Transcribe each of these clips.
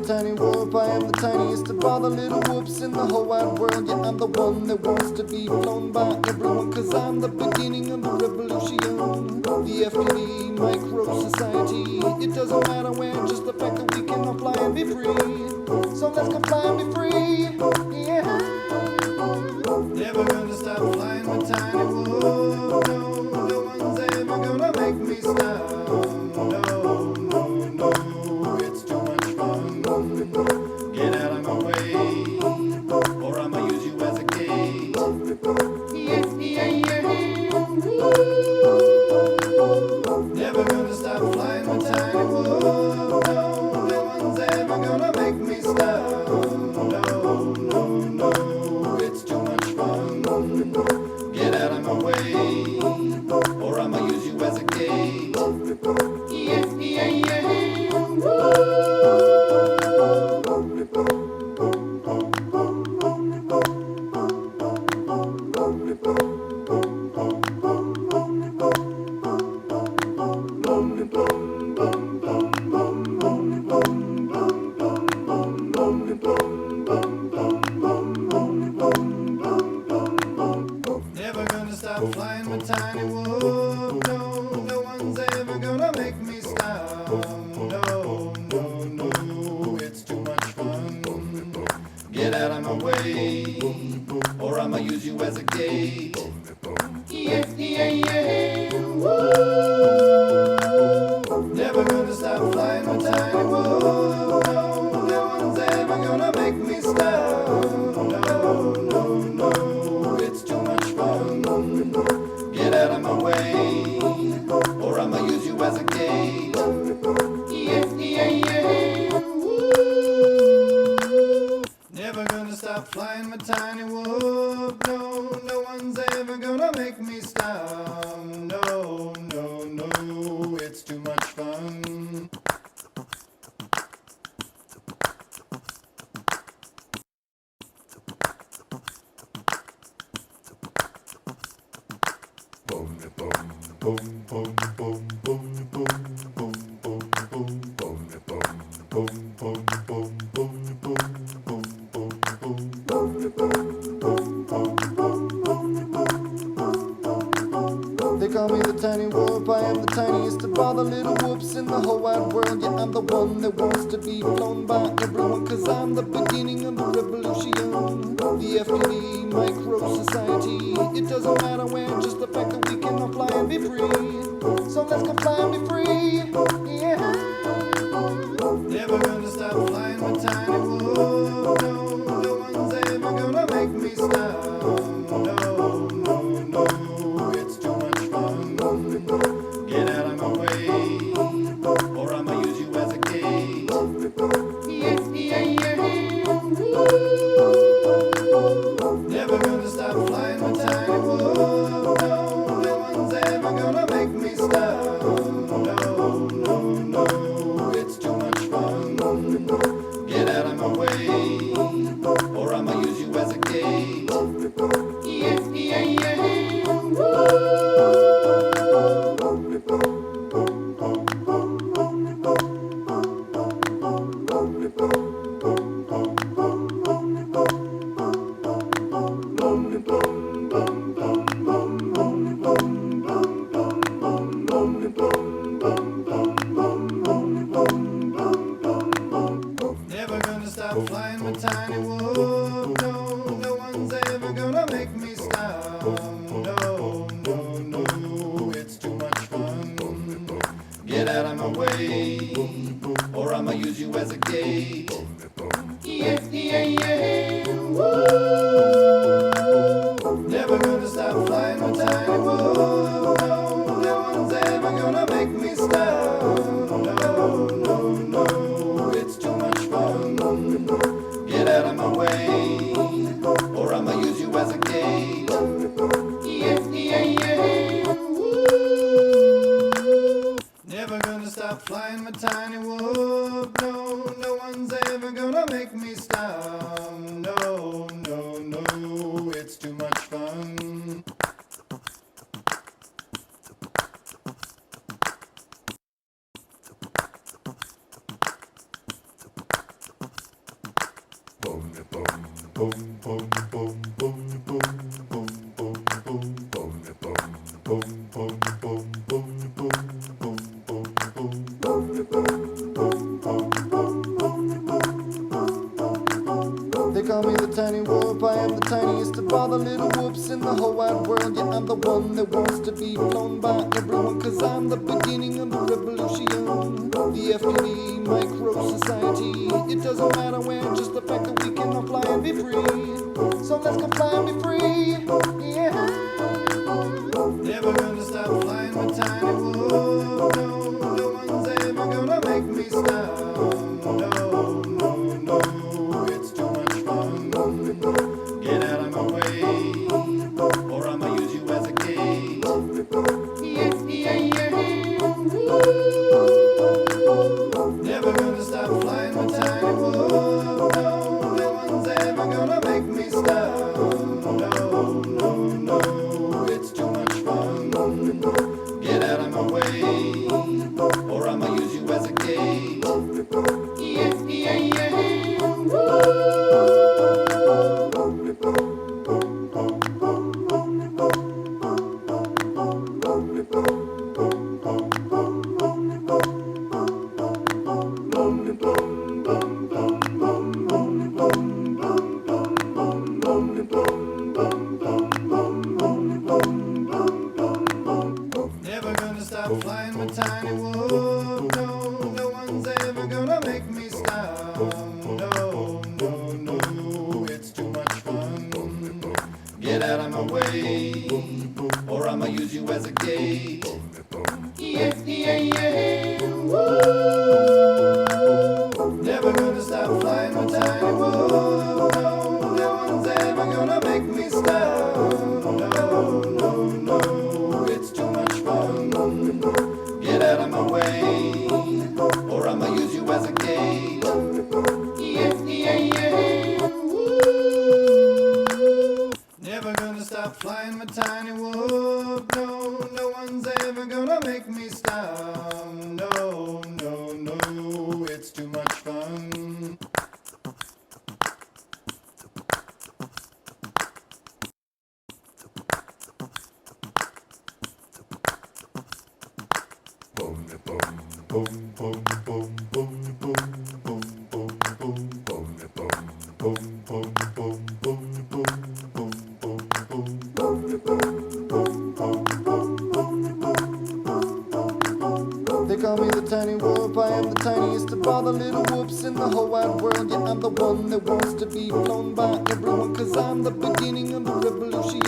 tiny whoop. I am the tiniest of all the little whoops in the whole wide world. Yeah, I'm the one that wants to be flown by everyone, 'cause I'm the beginning of the revolution. The FDD micro society. It doesn't matter where, just the fact that we can all fly and be free. So let's go fly and be free. Yeah. Never gonna stop flying my tiny whoop. No, no one's ever gonna make me stop. No, no, no, it's too much fun. Get out of my way, or I'ma use you as a gate. Yeah, yeah, yeah. Never gonna stop flying my tiny whoop. No, no one's ever gonna make me stop. No, no, no, it's too much fun. Get out of my way, or I'ma use you as a gate. Yeah, yeah, yeah. Never gonna stop flying my tiny whoop. No, no one's ever gonna make me stop. No, no, no, it's too much fun. Get out of my way, or I'ma use you as a gate. Yeah, yeah, yeah. Woo. Never gonna stop flying my tiny whoop. No, no one's ever gonna make me stop. No, no, no, it's too much fun. Get out of my way, or I'ma use you as a gate. Yeah, yeah, yeah. Woo. Never gonna stop flying my tiny whoop. No, no one's ever gonna make me stop. No, no, no, it's too much fun. They call me the tiny whoop. I am the tiniest of all the little whoops in the whole wide world. Yeah, I'm the one that wants to be flown by everyone, 'cause I'm the beginning of the revolution. The FDD micro society. It doesn't matter where, just the fact that we can all fly and be free. So let's go fly and be free. Yeah. Never gonna stop flying my tiny whoop. No, no one's ever gonna make me stop. No, no, no, it's too much fun. Get out of my way, or I'ma use you as a gate. Yeah, yeah, yeah. Never gonna stop flying my tiny whoop. No, no one's ever gonna make me stop. No, no, no, it's too much fun. Get out of my way, or I'ma use you as a gate. Yeah, yeah, yeah. Never gonna stop flying my tiny whoop. No, no one's ever gonna make me stop. No, no, no, it's too much fun. Get out of my way, or I'ma use you as a gate. Yeah, yeah, yeah. Woo. Never gonna stop flying my tiny whoop. No, no one's ever gonna make me stop. No, no, no, it's too much fun. Get out of my way, or I'ma use you as a gate. Yeah, yeah, yeah. Woo. Never gonna stop flying my tiny whoop. No, no one's ever gonna make me stop. No, no, no, it's too much fun. whoops in the whole wide world. Yeah, I'm the one that wants to be flown by everyone, cause I'm the beginning of the revolution. The FTD micro society, it doesn't matter when, just the fact that we can all fly and be free. So let's go fly and be free, yeah. Never gonna stop flying my tiny whoop. No, no one's ever gonna make me stop. No, no, no, it's too much fun. Get out of my way, or I'ma use you as a gate. Yeah, yeah, yeah. Never gonna stop flying my tiny whoop. No, no one's ever gonna make me stop. No, no, no, it's too much fun. Get out of my way, or I'ma use you as a gate. Yeah, yeah, yeah. Never gonna stop flying my tiny whoop. No, no one's ever gonna make me stop. No, no, no, it's too much fun. Get out of my way, or I'ma use you as a gate. Yeah, yeah, yeah. Woo. Never gonna stop flying my tiny whoop. No, no one's ever gonna make me stop. No, no, no, it's too much fun. Get out of my way, or I'ma use you as a gate. Yeah, yeah, yeah. Woo. Never gonna stop flying my tiny whoop. No, no one's ever gonna make me stop. No, no, no, it's too much fun. They call me the tiny whoop, I am the tiniest of all the little whoops in the whole wide world. Yeah, I'm the one that wants to be flown by everyone, cause I'm the beginning of the revolution.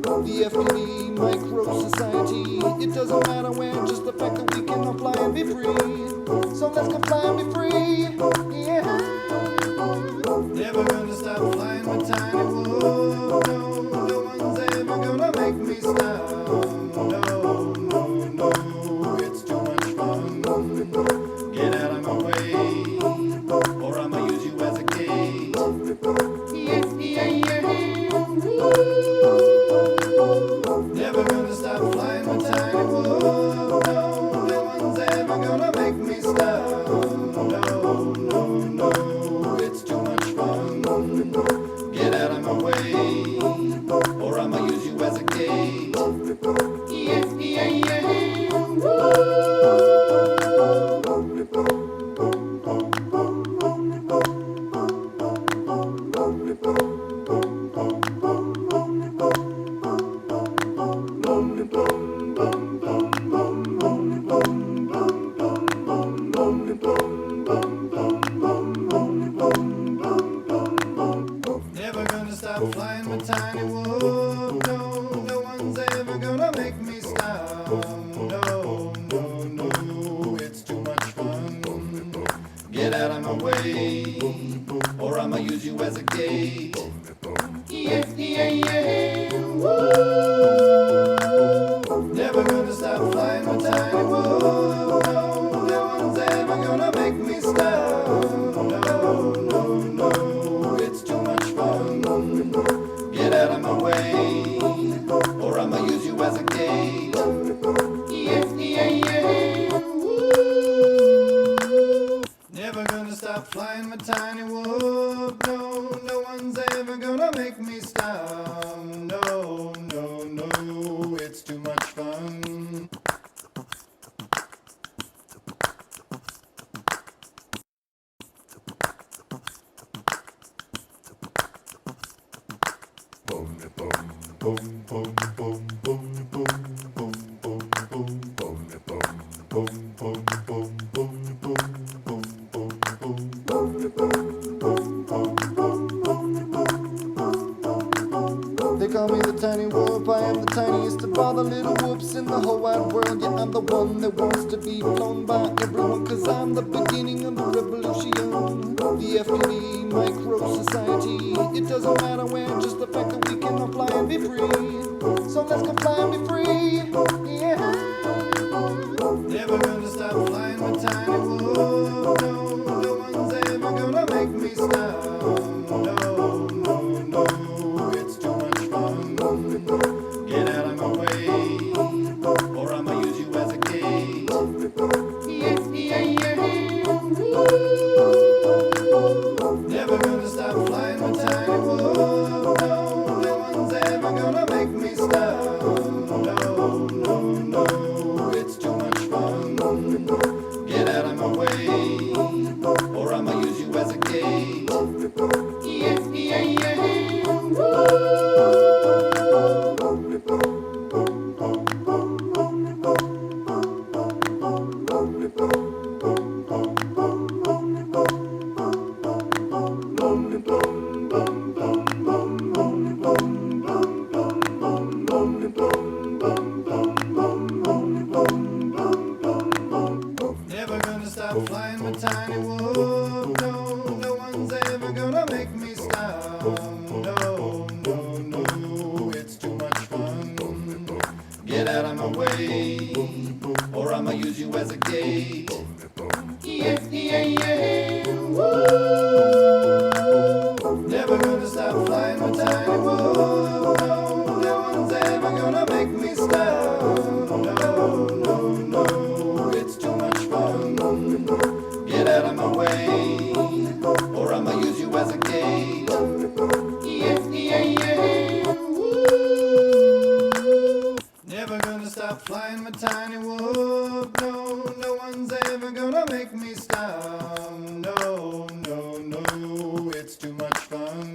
The FTD micro society, it doesn't matter when, just the fact that we can all fly and be free. So let's go fly and be free, yeah. Never gonna stop flying my tiny whoop. No, no one's ever gonna make me stop. No, no, no, it's too much fun. Get out of my way, or I'ma use you as a gate. Yeah, yeah, yeah. Woo. Never gonna stop flying my tiny whoop. No, no one's ever gonna make me stop. No, no, no, it's too much fun. Get out of my way, or I'ma use you as a gate. Yeah, yeah, yeah. Woo. tiniest of all the little whoops in the whole wide world. Yeah, I'm the one that wants to be flown by everyone, cause I'm the beginning of the revolution. The FPV micro society, it doesn't matter when, just the fact that we can all fly and be free. So let's go fly and be free, yeah. Never gonna stop flying my tiny whoop. No, no one's ever gonna make me stop. No, no, no, it's too much fun. Get out of my way, or I'ma use you as a gate. Yeah, yeah, yeah. Never gonna stop flying my tiny whoop. No, no one's ever gonna make me stop. No, no, no, it's too much fun. Get out of my way, or I'ma use you as a gate. Yeah, yeah, yeah. Never gonna stop flying my tiny whoop. No, no one's ever gonna make me stop. No, no, no, it's too much fun. Get out of my way, or I'ma use you as a gate. Yeah, yeah, yeah. Woo. Never gonna stop flying my tiny whoop. No, no one's ever gonna make me stop. No, no, no, it's too much fun. Get out of my way, or I'ma use you as a gate. Yeah, yeah, yeah. Woo. Never gonna stop flying my tiny whoop. No, no one's ever gonna make me stop. No, no, no, it's too much fun.